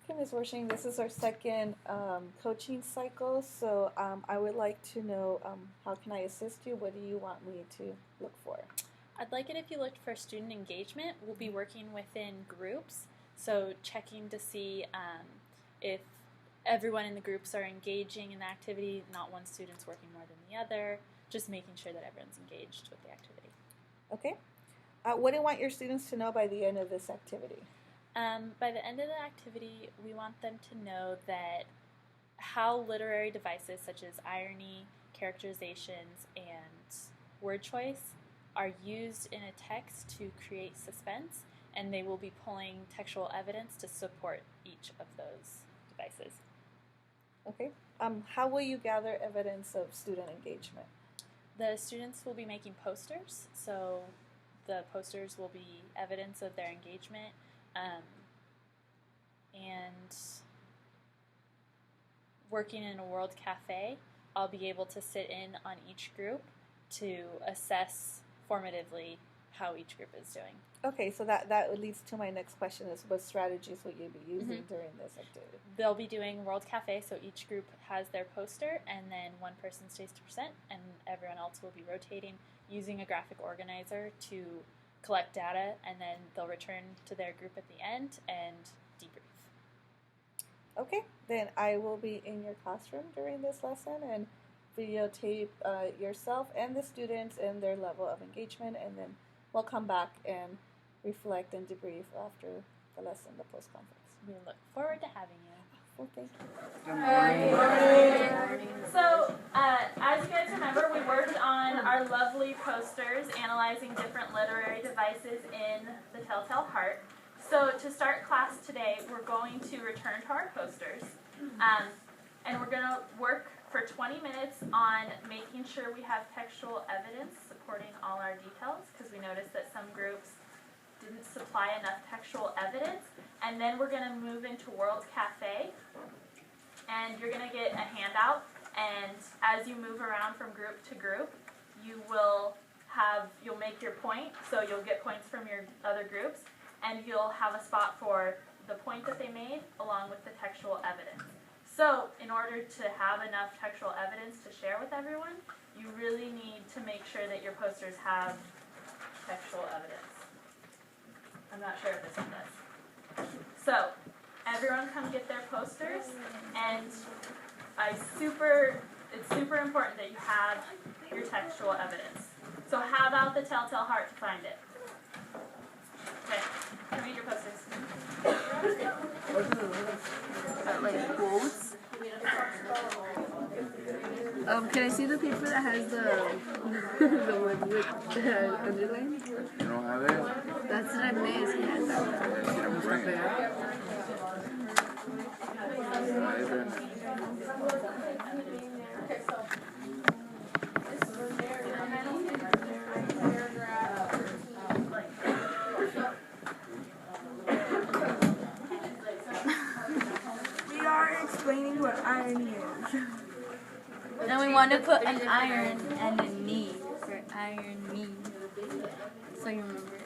Okay, Ms. Worshing, this is our second coaching cycle, so I would like to know how can I assist you? What do you want me to look for? I'd like it if you looked for student engagement. We'll be working within groups, so checking to see if everyone in the groups are engaging in the activity, not one student's working more than the other, just making sure that everyone's engaged with the activity. Okay. What do you want your students to know by the end of this activity? By the end of the activity, we want them to know that how literary devices such as irony, characterizations, and word choice are used in a text to create suspense, and they will be pulling textual evidence to support each of those devices. Okay. How will you gather evidence of student engagement? The students will be making posters, so the posters will be evidence of their engagement. And working in a World Cafe, I'll be able to sit in on each group to assess formatively how each group is doing. Okay, so that leads to my next question is what strategies will you be using during this activity? They'll be doing World Cafe, so each group has their poster, and then one person stays to present, and everyone else will be rotating using a graphic organizer to collect data, and then they'll return to their group at the end and debrief. Okay, then I will be in your classroom during this lesson and videotape yourself and the students and their level of engagement, and then we'll come back and reflect and debrief after the lesson, the post-conference. We look forward to having you. Well, thank you. Good morning. So, as you guys remember, we worked on our lovely posters analyzing different literary devices in the Telltale Heart. So, to start class today, we're going to return to our posters, and we're going to work for 20 minutes on making sure we have textual evidence supporting all our details, because we noticed that some groups didn't supply enough textual evidence. And then we're going to move into World Cafe, and you're going to get a handout, and as you move around from group to group, you'll make your point, so you'll get points from your other groups, and you'll have a spot for the point that they made along with the textual evidence. So in order to have enough textual evidence to share with everyone, you really need to make sure that your posters have textual evidence. I'm not sure if this one does. So, everyone come get their posters, and it's super important that you have your textual evidence. So how about the Telltale Heart to find it? Okay, read your posters. Like quotes? Can I see the paper that has the one with the underline? You don't have it? That's what I missed. He has that We are explaining what irony is. And we want to put an iron and a knee for irony. So you remember it.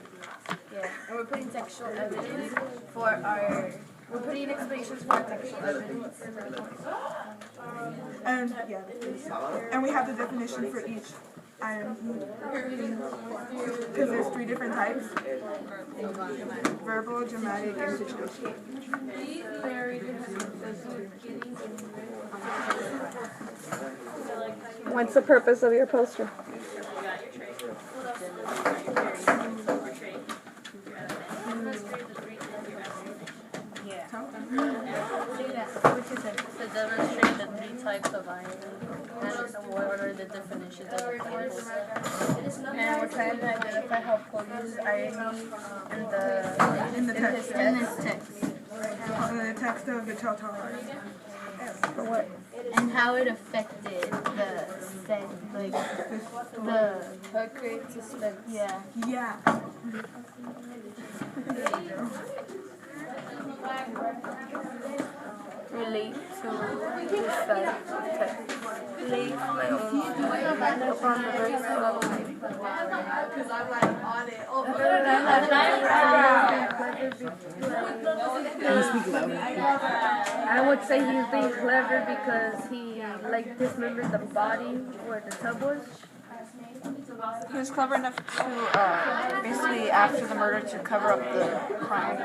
Yeah. And we're putting textual evidence for our... We're putting explanations for our textual evidence. And yeah, and we have the definition for each irony. Because there's 3 different types. Verbal, dramatic, and situational. What's the purpose of your poster? To demonstrate the 3 types of irony and what are the definitions of the types. And we're trying to identify how Paul uses irony in this text. The text of the Telltale Heart. For what? And how it affected the how it creates suspense. Yeah. Yeah. Relate to this text. place my own upon the very slow. Can you speak louder? I would say he's being clever because he like dismembered the body where the tub was. He was clever enough to, basically, after the murder, to cover up the crime.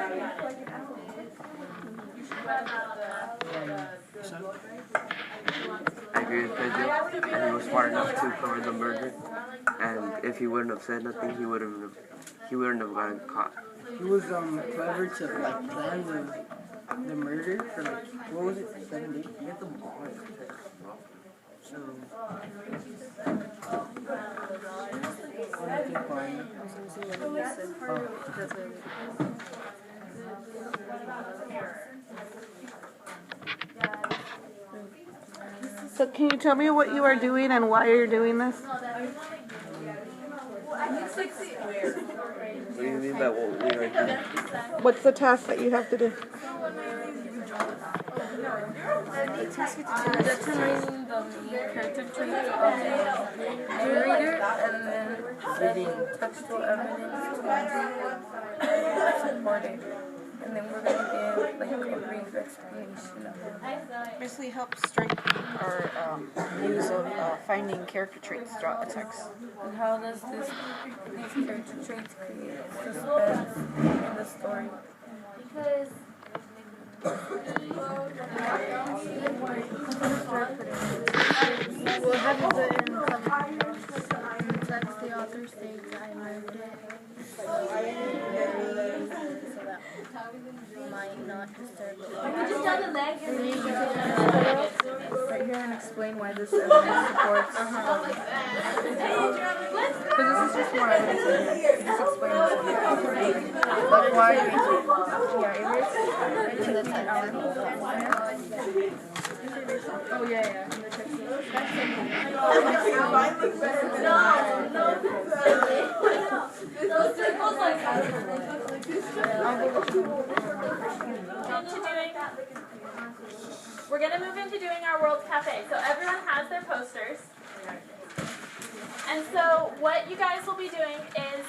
I agree with Pedro, and he was smart enough to cover the murder. And if he wouldn't have said nothing, he wouldn't have gotten caught. He was clever to like plan the murder for like what was it, 7 days? He had the ball. So So can you tell me what you are doing and why you're doing this? What do you mean by what we are doing? What's the task that you have to do? Determining the main character traits of the narrator and then setting textual evidence to support it. And then we're going to give like a brief explanation of it. Basically help strengthen our use of finding character traits throughout the text. And how does these character traits create suspense in the story? Because we'll have it in text. The author states I murdered it, so that might not disturb it. right here and explain why this evidence supports. Because this is just more evidence. Just explain this one. Like why? Yeah, it is. Oh yeah. We're going to move into doing our World Cafe. So everyone has their posters. And so what you guys will be doing is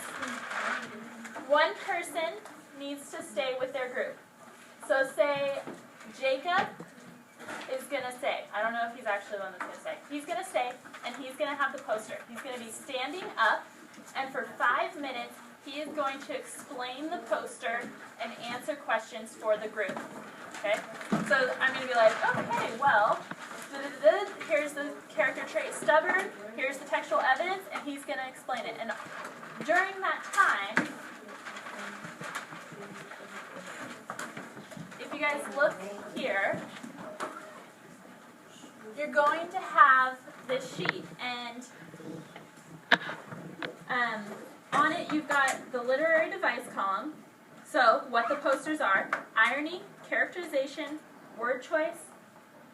one person needs to stay with their group. So say Jacob is going to stay. I don't know if he's actually the one that's going to stay. He's going to stay, and he's going to have the poster. He's going to be standing up, and for 5 minutes, he is going to explain the poster and answer questions for the group. Okay? So I'm going to be like, okay, well, here's the character trait stubborn, here's the textual evidence, and he's going to explain it. And during that time, if you guys look here, you're going to have this sheet, and on it you've got the literary device column, so what the posters are, irony, characterization, word choice,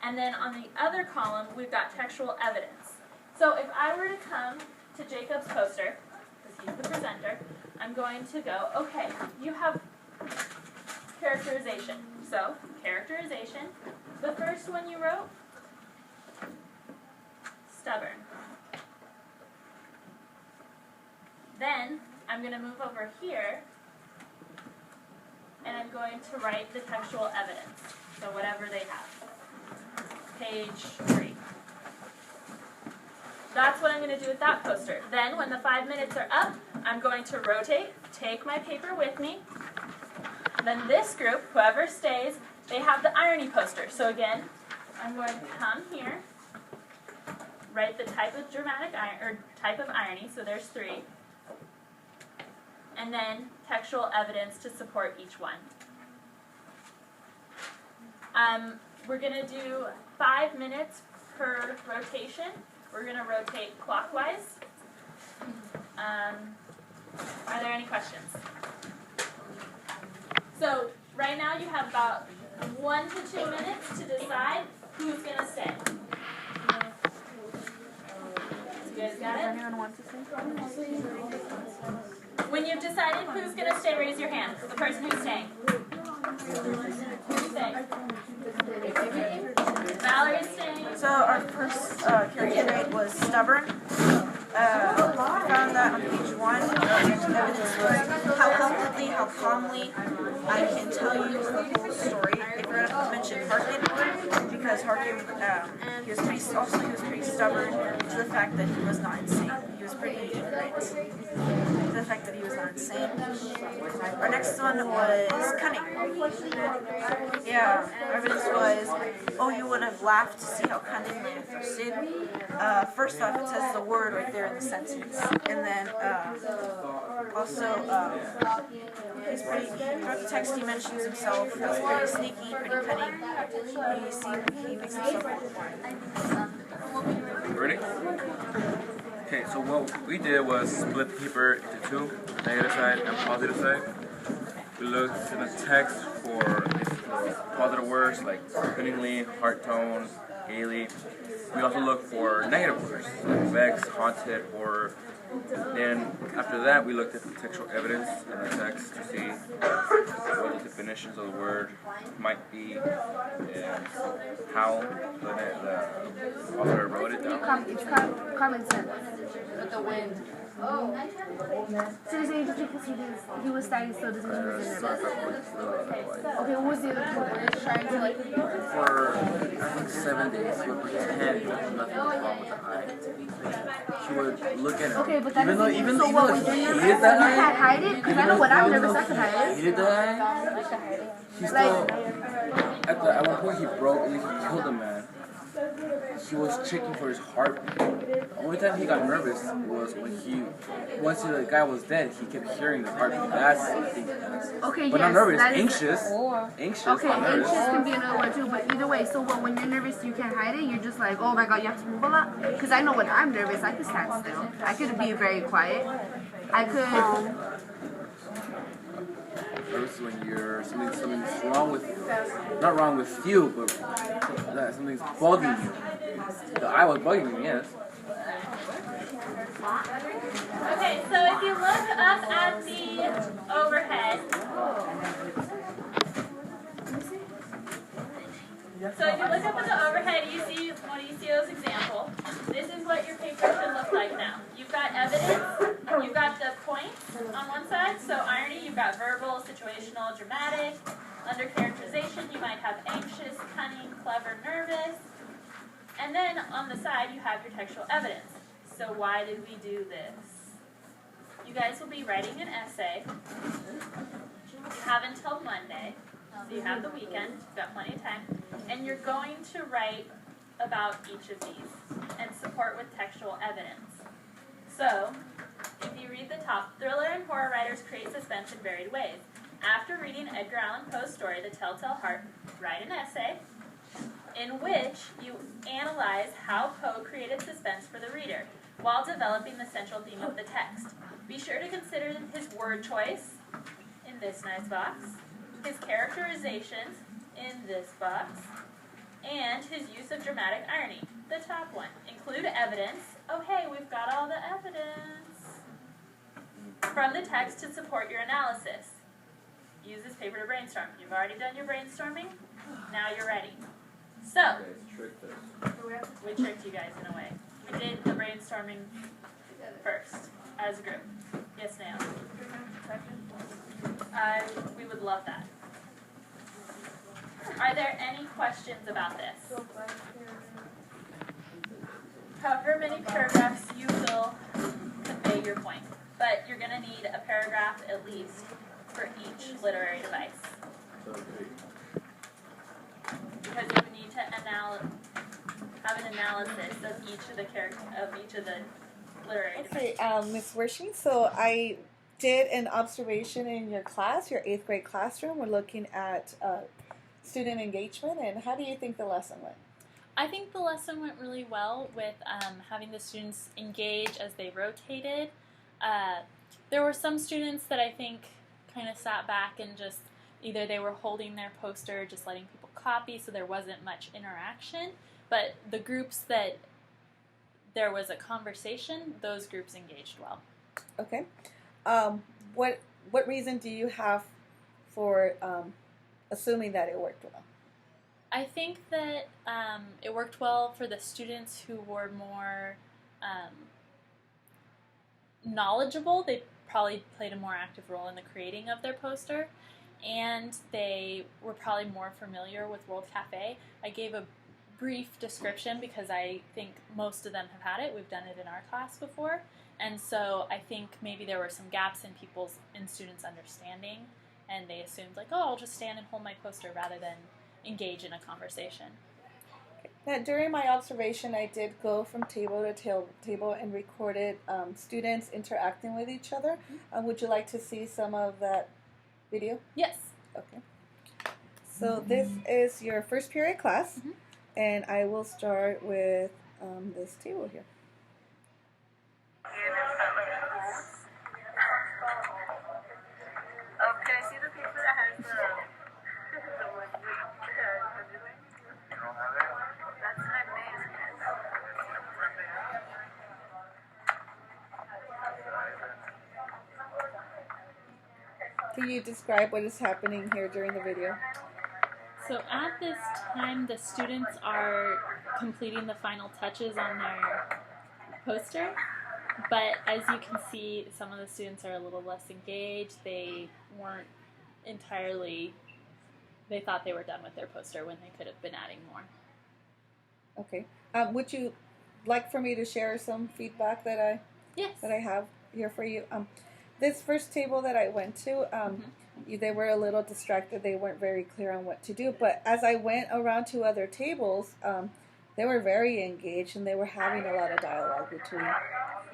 and then on the other column we've got textual evidence. So if I were to come to Jacob's poster, because he's the presenter, I'm going to go, okay, you have characterization. So, characterization, the first one you wrote, stubborn. Then, I'm going to move over here, and I'm going to write the textual evidence. So whatever they have. Page 3. That's what I'm going to do with that poster. Then, when the 5 minutes are up, I'm going to rotate, take my paper with me. Then this group, whoever stays, they have the irony poster. So again, I'm going to come here, write the type of type of irony, so there's 3, and then textual evidence to support each one. We're going to do 5 minutes per rotation. We're going to rotate clockwise. Are there any questions? So right now you have about 1 to 2 minutes to decide who's going to stay. You guys got it? Anyone want to say? When you've decided who's going to stay, raise your hand. The person who's staying. Who's staying? Valerie's staying. So our first character trait was stubborn. We found that on page 1. Evidence was how healthily, how calmly I can tell you the whole story. They forgot to mention Harkin, because Harkin, he was pretty stubborn to the fact that he was not insane. He was pretty ignorant to the fact that he was not insane. Our next one was cunning. Yeah, our evidence was, oh, you would have laughed to see how cunningly I thirsted. First off, it says the word right there in the sentence. And then, throughout the text he mentions himself as pretty sneaky, pretty cunning. He makes himself Ready? Okay, so what we did was split the paper into two, negative side and positive side. We looked in the text for positive words like cunningly, heart tone, gaily. We also looked for negative words like vex, haunted, horror. Then after that, we looked at the textual evidence in the text to see what the definitions of the word might be and how the author wrote it down. It's common sense. With the wind. So you're saying just because he was studying, so doesn't mean he was nervous? Okay, what was the other point? Were you trying to like... For, I think, 7 days, he would pretend nothing was wrong with the eye. She would look at it. Okay, but that doesn't mean... So even what, though when he you're hated nervous, that you eye, can't hide it? Because I know when I'm nervous, I can hide it. hated that eye, he still, at one point he killed a man. He was checking for his heartbeat. The only time he got nervous was when once the guy was dead, he kept hearing his heartbeat. That's, I think, Okay, but yes, not nervous, that is- anxious. Okay, Not nervous. anxious can be another one too, but either way, so what, when you're nervous, you can't hide it? You're just like, oh my god, you have to move a lot? Because I know when I'm nervous, I could stand still. I could be very quiet. I could... Nervous when you're something's wrong with you. Not wrong with you, but that something's bugging you. The eye was bugging me, yes. Okay, so if you look up at the overhead, when you see those examples, this is what your paper should look like now. You've got evidence, you've got the points on one side, so irony, you've got verbal, situational, dramatic. Under characterization, you might have anxious, cunning, clever, nervous. And then on the side, you have your textual evidence. So why did we do this? You guys will be writing an essay. You have until Monday, so you have the weekend, you've got plenty of time. And you're going to write about each of these and support with textual evidence. So, if you read the top, thriller and horror writers create suspense in varied ways. After reading Edgar Allan Poe's story, The Telltale Heart, write an essay in which you analyze how Poe created suspense for the reader while developing the central theme of the text. Be sure to consider his word choice in this nice box, his characterizations in this box, and his use of dramatic irony, the top one. Include evidence. Oh hey, we've got all the evidence from the text to support your analysis. Use this paper to brainstorm. You've already done your brainstorming. Now you're ready. So, we tricked you guys in a way. We did the brainstorming first, as a group. Yes, ma'am. We would love that. Are there any questions about this? However many paragraphs you will convey your point, but you're going to need a paragraph at least for each literary device. Because you need to have an analysis of each of the literary devices. Okay, Ms. Wershing, so I did an observation in your class, your 8th grade classroom. We're looking at student engagement, and how do you think the lesson went? I think the lesson went really well with having the students engage as they rotated. There were some students that I think kind of sat back and just either they were holding their poster, just letting people copy, so there wasn't much interaction. But the groups that there was a conversation, those groups engaged well. Okay. What reason do you have for assuming that it worked well? I think that it worked well for the students who were more knowledgeable. They probably played a more active role in the creating of their poster, and they were probably more familiar with World Cafe. I gave a brief description because I think most of them have had it. We've done it in our class before, and so I think maybe there were some gaps in students' understanding, and they assumed like, oh, I'll just stand and hold my poster rather than engage in a conversation. Now, during my observation, I did go from table to table and recorded students interacting with each other. Would you like to see some of that video? Yes. Okay. So this is your first period class, and I will start with this table here. Can I see the paper that has the That's what I made. Can you describe what is happening here during the video? So at this time, the students are completing the final touches on their poster, but as you can see, some of the students are a little less engaged. They weren't entirely, they thought they were done with their poster when they could have been adding more. Okay. Would you like for me to share some feedback that I have here for you? This first table that I went to, they were a little distracted. They weren't very clear on what to do. But as I went around to other tables, they were very engaged and they were having a lot of dialogue between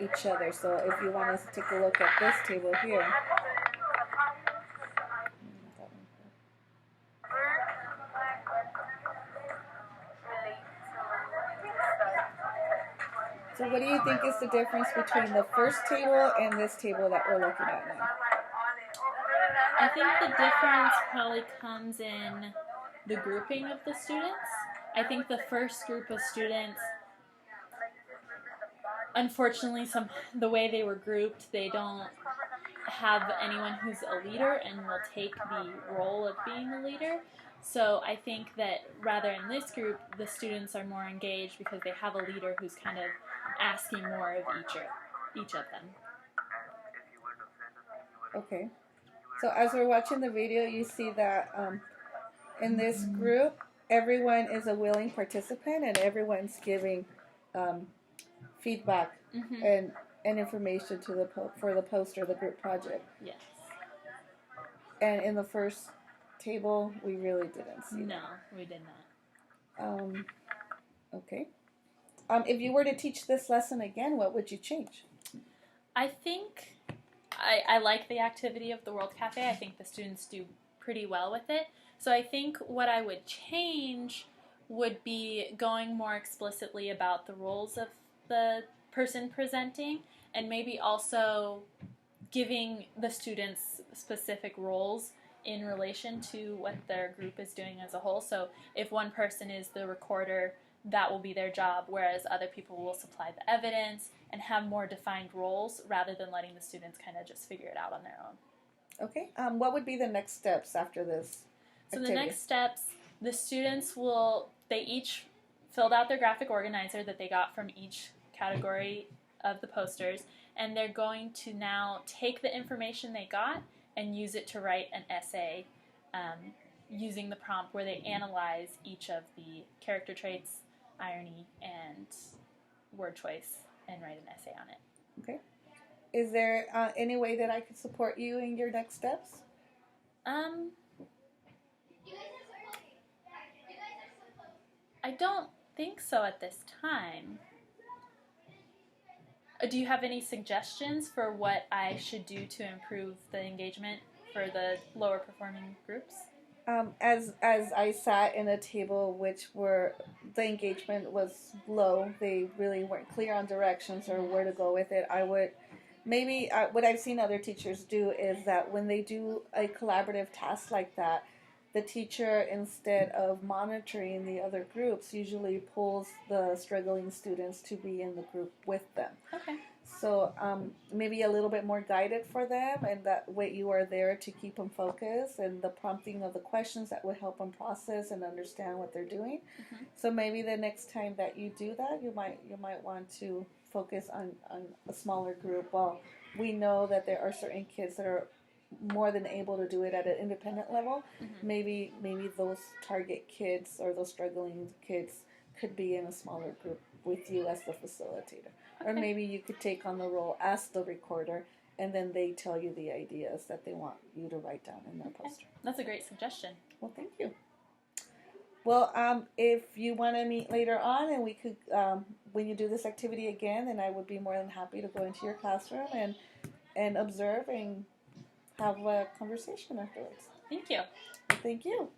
each other. So if you want to take a look at this table here. So what do you think is the difference between the first table and this table that we're looking at now? I think the difference probably comes in the grouping of the students. I think the first group of students, unfortunately, the way they were grouped, they don't have anyone who's a leader and will take the role of being the leader. So I think that rather in this group, the students are more engaged because they have a leader who's kind of asking more of each of them. Okay. So as we're watching the video, you see that in this group, everyone is a willing participant and everyone's giving feedback and information to for the poster, the group project. Yes. And in the first table, we really didn't see that. No, we did not. Okay. If you were to teach this lesson again, what would you change? I think I like the activity of the World Cafe. I think the students do pretty well with it. So I think what I would change would be going more explicitly about the roles of the person presenting, and maybe also giving the students specific roles in relation to what their group is doing as a whole. So if one person is the recorder, that will be their job, whereas other people will supply the evidence and have more defined roles rather than letting the students kind of just figure it out on their own. Okay. What would be the next steps after this activity? So the next steps, the students they each filled out their graphic organizer that they got from each category of the posters, and they're going to now take the information they got and use it to write an essay using the prompt where they analyze each of the character traits, irony, and word choice, and write an essay on it. Okay. Is there any way that I could support you in your next steps? I don't think so at this time. Do you have any suggestions for what I should do to improve the engagement for the lower performing groups? As I sat in a table where the engagement was low, they really weren't clear on directions or where to go with it, I would maybe what I've seen other teachers do is that when they do a collaborative task like that, the teacher, instead of monitoring the other groups, usually pulls the struggling students to be in the group with them. Okay. So maybe a little bit more guided for them, and that way you are there to keep them focused, and the prompting of the questions that would help them process and understand what they're doing. Mm-hmm. So maybe the next time that you do that, you might want to focus on a smaller group. Well, we know that there are certain kids that are more than able to do it at an independent level. Mm-hmm. Maybe those target kids or those struggling kids could be in a smaller group with you as the facilitator. Or Okay. maybe you could take on the role as the recorder, and then they tell you the ideas that they want you to write down in their poster. That's a great suggestion. Well, thank you. Well, if you want to meet later on, and we could, when you do this activity again, then I would be more than happy to go into your classroom and observe and have a conversation afterwards. Thank you. Well, thank you.